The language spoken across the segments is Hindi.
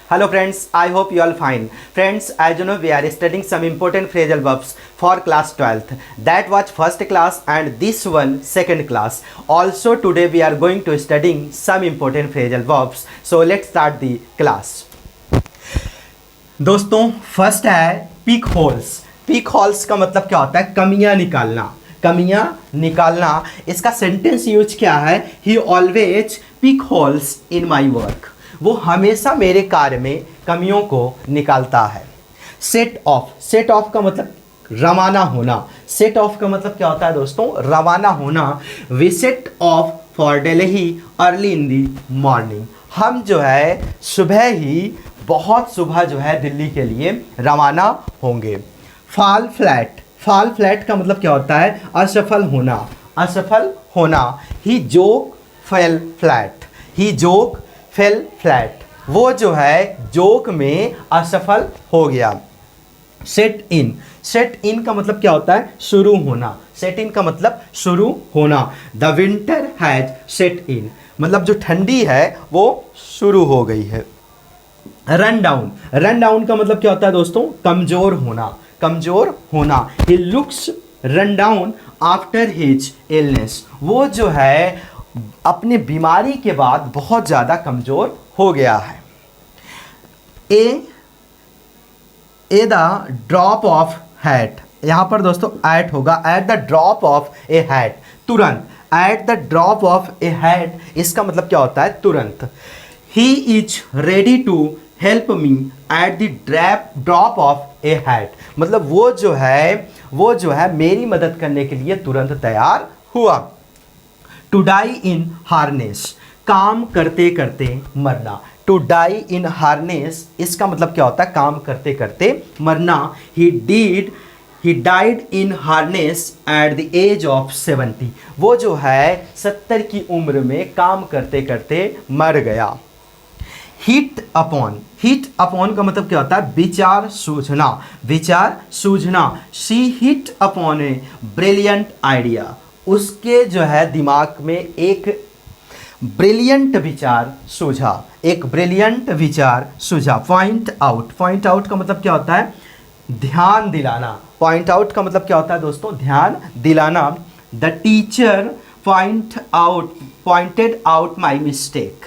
Hello friends, I hope you all fine. Friends, as you know, we are studying some important phrasal verbs for class 12th. That was first class and this one second class. Also today we are going to studying some important phrasal verbs. So let's start the class. दोस्तों फर्स्ट है पिक होल्स. पिक होल्स का मतलब क्या होता है? कमियां निकालना. कमियां निकालना. इसका सेंटेंस यूज क्या है? He always pick holes in my work. वो हमेशा मेरे कार्य में कमियों को निकालता है. Set of. सेट ऑफ का मतलब रवाना होना. सेट ऑफ का मतलब क्या होता है दोस्तों? रवाना होना. We set off for Delhi early in the morning. हम जो है सुबह ही बहुत सुबह जो है दिल्ली के लिए रवाना होंगे. Fall flat. फॉल फ्लैट का मतलब क्या होता है? असफल होना. असफल होना. ही जोक फेल फ्लैट. ही जोक फेल फ्लैट. वो जो है जोक में असफल हो गया. सेट इन. सेट इन का मतलब क्या होता है? शुरू होना. सेट इन का मतलब शुरू होना. द विंटर हैज सेट इन. मतलब जो ठंडी है वो शुरू हो गई है. Run down. रन डाउन का मतलब क्या होता है दोस्तों? कमजोर होना. कमजोर होना. He looks run down after his illness. वो जो है अपने बीमारी के बाद बहुत ज़्यादा कमज़ोर हो गया है. A the drop of hat. यहाँ पर दोस्तों एट होगा. At the drop of a hat. तुरंत. At the drop of a hat इसका मतलब क्या होता है? तुरंत. He is ready to help me at the drop of a hat. मतलब वो जो है मेरी मदद करने के लिए तुरंत तैयार हुआ. To die in harness. काम करते करते मरना. टू डाई इन हार्नेस इसका मतलब क्या होता है? काम करते करते मरना. He died in harness at the age of 70. वो जो है 70 की उम्र में काम करते करते मर गया. Hit upon. हिट अपॉन का मतलब क्या होता है? विचार सूझना. विचार सूझना. She hit upon a brilliant idea. उसके जो है दिमाग में एक ब्रिलियंट विचार सूझा. एक ब्रिलियंट विचार सूझा. Point out. पॉइंट आउट का मतलब क्या होता है? ध्यान दिलाना. पॉइंट आउट का मतलब क्या होता है दोस्तों? ध्यान दिलाना. The teacher pointed out my mistake.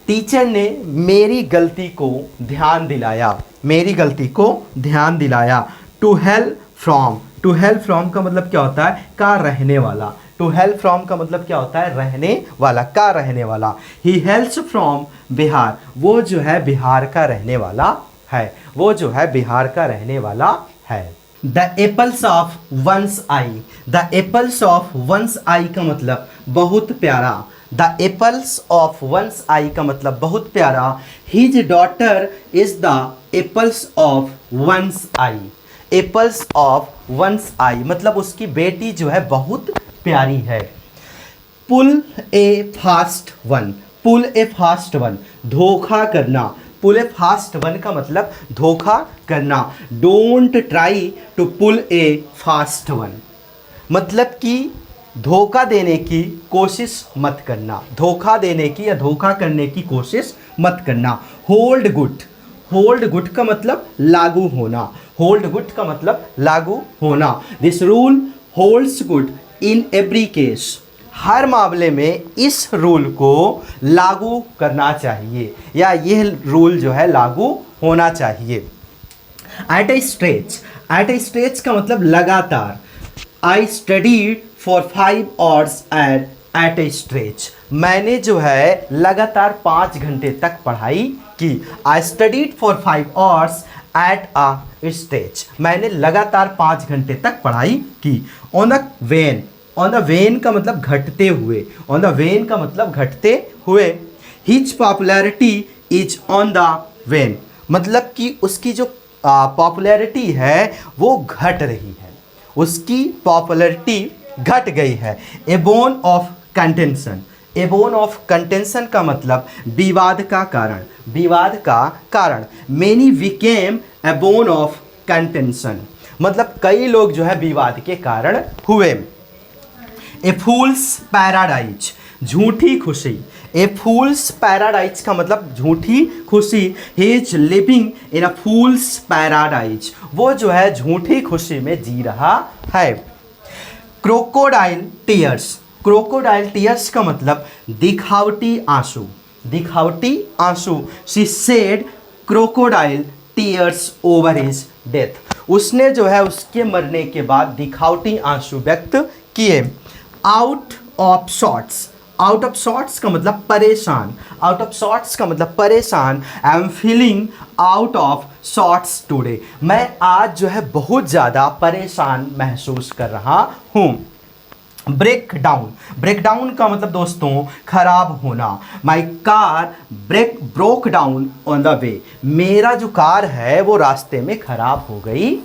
Teacher ने मेरी गलती को ध्यान दिलाया. मेरी गलती को ध्यान दिलाया. To help from. To help from का मतलब क्या होता है? का रहने वाला. टू हेल्प फ्रॉम का मतलब क्या होता है? रहने वाला. का रहने वाला. He helps from Bihar. वो जो है बिहार का रहने वाला है. वो जो है बिहार का रहने वाला है. The apples of one's eye. The apples of one's eye का मतलब बहुत प्यारा. The apples of one's eye का मतलब बहुत प्यारा. His daughter is the apples of one's eye. Apples of one's eye मतलब उसकी बेटी जो है बहुत प्यारी है. Pull a fast one. Pull a fast one. धोखा करना. पुल ए फास्ट वन का मतलब धोखा करना. Don't try to pull a fast one. मतलब कि धोखा देने की कोशिश मत करना. धोखा देने की या धोखा करने की कोशिश मत करना. Hold good. होल्ड गुड का मतलब लागू होना. होल्ड गुड का मतलब लागू होना. This rule holds good in every case. हर मामले में इस रूल को लागू करना चाहिए या यह रूल जो है लागू होना चाहिए. At a stretch. At a stretch का मतलब लगातार. I studied for 5 hours at a stretch. मैंने जो है लगातार 5 घंटे तक पढ़ाई की. I studied for 5 hours at a stretch. मैंने लगातार 5 घंटे तक पढ़ाई की. On the wane. On the wane का मतलब घटते हुए. ऑन द वेन का मतलब घटते हुए. His popularity is on the when. मतलब कि उसकी जो पॉपुलैरिटी है वो घट रही है. उसकी पॉपुलैरिटी घट गई है. A bone of contention. A bone of contention का मतलब विवाद का कारण. विवाद का कारण. Many became a bone of contention. मतलब कई लोग जो है विवाद के कारण हुए. A fool's paradise. झूठी खुशी. ए फूल्स पैराडाइज का मतलब झूठी खुशी। He is living in a fool's paradise, वो जो है झूठी खुशी में जी रहा है। क्रोकोडाइल टीयर्स, क्रोकोडाइल टीयर्स का मतलब दिखावटी आंसू, दिखावटी आंसू। She said crocodile tears over his death, उसने जो है उसके मरने के बाद दिखावटी आंसू व्यक्त किए। Out of sorts, out of sorts का मतलब परेशान, आउट ऑफ सॉर्ट्स का मतलब परेशान। I am feeling out of sorts today, मैं आज जो है बहुत ज़्यादा परेशान महसूस कर रहा हूँ। ब्रेक डाउन, ब्रेक डाउन का मतलब दोस्तों खराब होना। My car broke down on the way, मेरा जो कार है वो रास्ते में खराब हो गई,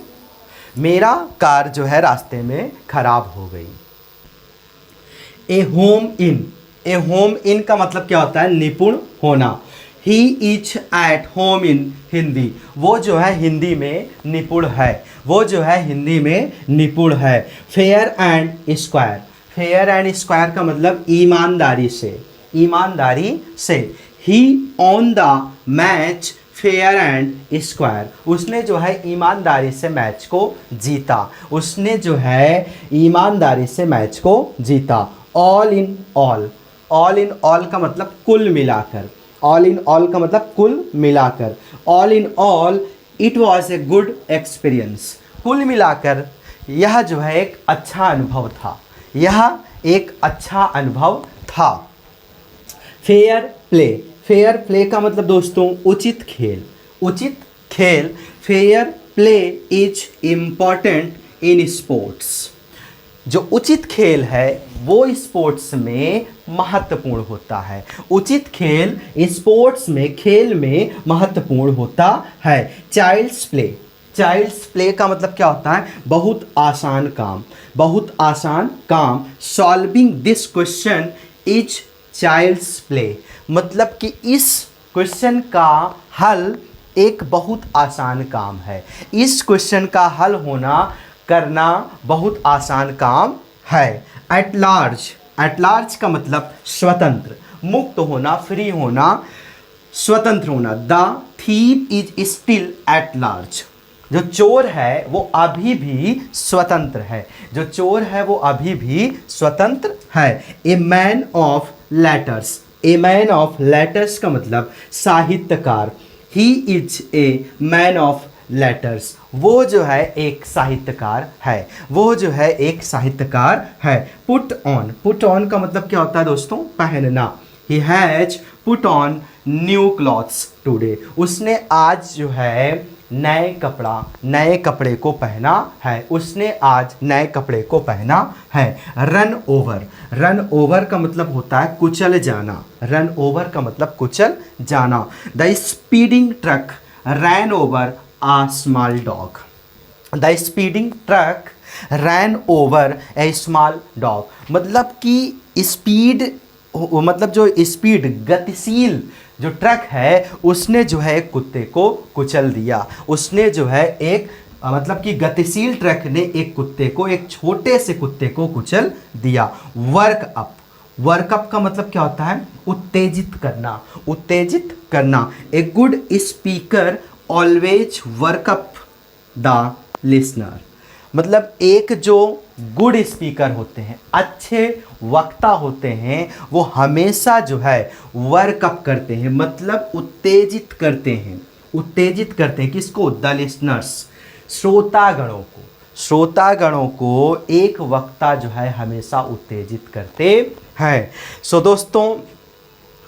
मेरा कार जो है रास्ते में खराब हो गई। ए home in, A home in का मतलब क्या होता है? निपुण होना। He is at home in Hindi, वो जो है हिंदी में निपुण है, वो जो है हिंदी में निपुण है। Fair and square, fair and square का मतलब ईमानदारी से, ईमानदारी से। He won the match fair and square, उसने जो है ईमानदारी से मैच को जीता, उसने जो है ईमानदारी से मैच को जीता। All in all, all in all का मतलब कुल मिलाकर, ऑल इन ऑल का मतलब कुल मिलाकर। All in all it was a good experience, कुल मिलाकर यह जो है एक अच्छा अनुभव था, यह एक अच्छा अनुभव था। फेयर प्ले, फेयर प्ले का मतलब दोस्तों उचित खेल, उचित खेल। Fair play is important in sports, जो उचित खेल है वो स्पोर्ट्स में महत्वपूर्ण होता है, उचित खेल स्पोर्ट्स में, खेल में महत्वपूर्ण होता है। चाइल्ड्स प्ले, चाइल्ड्स प्ले का मतलब क्या होता है? बहुत आसान काम, बहुत आसान काम। Solving this question is child's play, मतलब कि इस क्वेश्चन का हल एक बहुत आसान काम है, इस क्वेश्चन का हल होना, करना बहुत आसान काम है। एट लार्ज, एट लार्ज का मतलब स्वतंत्र, मुक्त होना, फ्री होना, स्वतंत्र होना। The thief is still at large, जो चोर है वो अभी भी स्वतंत्र है, जो चोर है वो अभी भी स्वतंत्र है। A man of letters, a man of letters का मतलब साहित्यकार। He is a man of letters, वो जो है एक साहित्यकार है, वो जो है एक साहित्यकार है। पुट ऑन, पुट ऑन का मतलब क्या होता है दोस्तों? पहनना। He has put on new clothes today, उसने आज जो है नए कपड़ा, नए कपड़े को पहना है, उसने आज नए कपड़े को पहना है। रन ओवर, रन ओवर का मतलब होता है कुचल जाना, रन ओवर का मतलब कुचल जाना। The speeding truck rain over a small dog, the speeding truck ran over a small dog, मतलब कि स्पीड, मतलब जो स्पीड, गतिशील जो ट्रक है उसने जो है एक कुत्ते को कुचल दिया, उसने जो है एक मतलब कि गतिशील ट्रक ने एक कुत्ते को, एक छोटे से कुत्ते को कुचल दिया। वर्क अप, वर्कअप का मतलब क्या होता है? उत्तेजित करना, उत्तेजित करना। A good speaker always workup the listener, मतलब एक जो गुड स्पीकर होते हैं, अच्छे वक्ता होते हैं, वो हमेशा जो है वर्कअप करते हैं, मतलब उत्तेजित करते हैं, उत्तेजित करते हैं किसको? द लिसनर्स, श्रोतागणों को, श्रोतागणों को एक वक्ता जो है हमेशा उत्तेजित करते हैं। सो दोस्तों,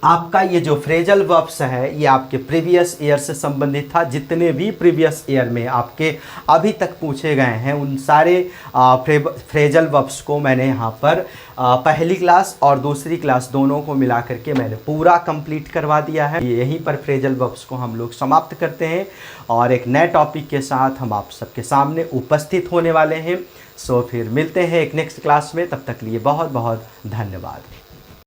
आपका ये जो फ्रेजल वर्ब्स है ये आपके प्रीवियस ईयर से संबंधित था। जितने भी प्रीवियस ईयर में आपके अभी तक पूछे गए हैं उन सारे फ्रेजल वर्ब्स को मैंने यहाँ पर पहली क्लास और दूसरी क्लास दोनों को मिला करके मैंने पूरा कंप्लीट करवा दिया है। यहीं पर फ्रेजल वर्ब्स को हम लोग समाप्त करते हैं और एक नए टॉपिक के साथ हम आप सबके सामने उपस्थित होने वाले हैं। सो फिर मिलते हैं एक नेक्स्ट क्लास में, तब तक लिए बहुत बहुत धन्यवाद।